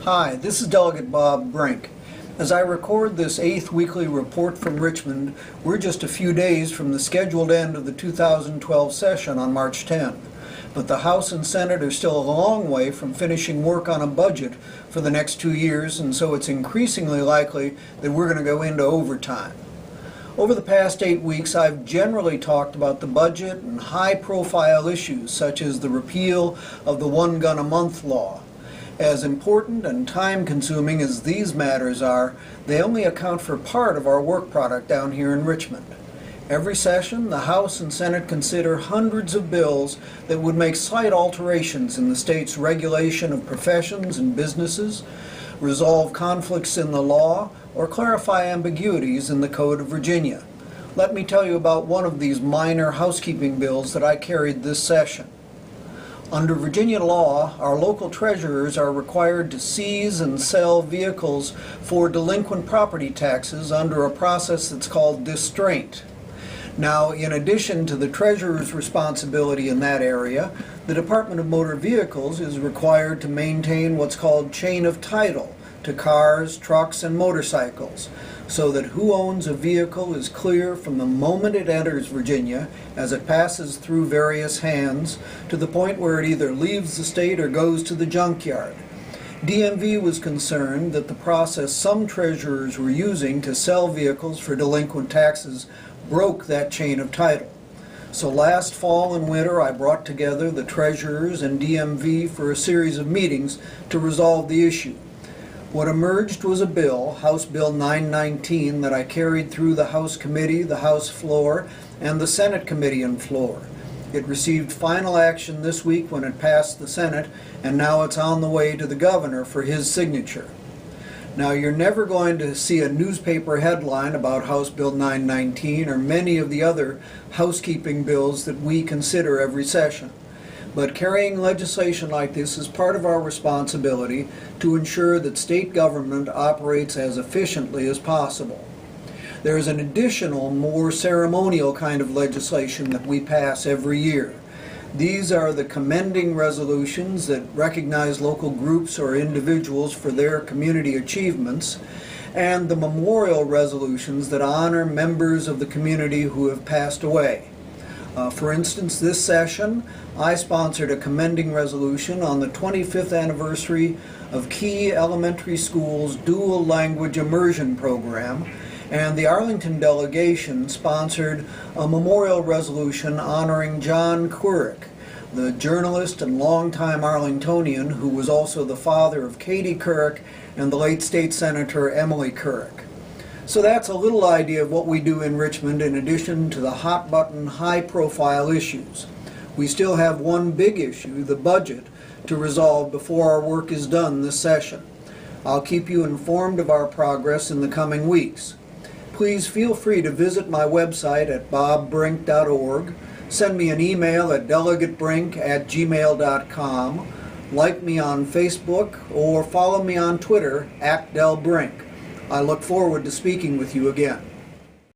Hi, this is Delegate Bob Brink. As I record this 8th weekly report from Richmond, we're just a few days from the scheduled end of the 2012 session on March 10. But the House and Senate are still a long way from finishing work on a budget for the next 2 years, and so it's increasingly likely that we're going to go into overtime. Over the past 8 weeks, I've generally talked about the budget and high-profile issues such as the repeal of the one-gun-a-month law. As important and time-consuming as these matters are, they only account for part of our work product down here in Richmond. Every session, the House and Senate consider hundreds of bills that would make slight alterations in the state's regulation of professions and businesses, resolve conflicts in the law, or clarify ambiguities in the Code of Virginia. Let me tell you about one of these minor housekeeping bills that I carried this session. Under Virginia law, our local treasurers are required to seize and sell vehicles for delinquent property taxes under a process that's called distraint. Now, in addition to the treasurer's responsibility in that area, the Department of Motor Vehicles is required to maintain what's called chain of title to cars, trucks, and motorcycles, so that who owns a vehicle is clear from the moment it enters Virginia as it passes through various hands to the point where it either leaves the state or goes to the junkyard. DMV was concerned that the process some treasurers were using to sell vehicles for delinquent taxes broke that chain of title. So last fall and winter I brought together the treasurers and DMV for a series of meetings to resolve the issue. What emerged was a bill, House Bill 919, that I carried through the House Committee, the House floor, and the Senate Committee and floor. It received final action this week when it passed the Senate, and now it's on the way to the governor for his signature. Now, you're never going to see a newspaper headline about House Bill 919 or many of the other housekeeping bills that we consider every session. But carrying legislation like this is part of our responsibility to ensure that state government operates as efficiently as possible. There is an additional, more ceremonial kind of legislation that we pass every year. These are the commending resolutions that recognize local groups or individuals for their community achievements, and the memorial resolutions that honor members of the community who have passed away. For instance, this session, I sponsored a commending resolution on the 25th anniversary of Key Elementary School's dual language immersion program, and the Arlington delegation sponsored a memorial resolution honoring John Quirk, the journalist and longtime Arlingtonian who was also the father of Katie Couric and the late state senator Emily Couric. So that's a little idea of what we do in Richmond in addition to the hot-button, high-profile issues. We still have one big issue, the budget, to resolve before our work is done this session. I'll keep you informed of our progress in the coming weeks. Please feel free to visit my website at bobbrink.org, send me an email at delegatebrink@gmail.com, like me on Facebook, or follow me on Twitter @delbrink. I look forward to speaking with you again.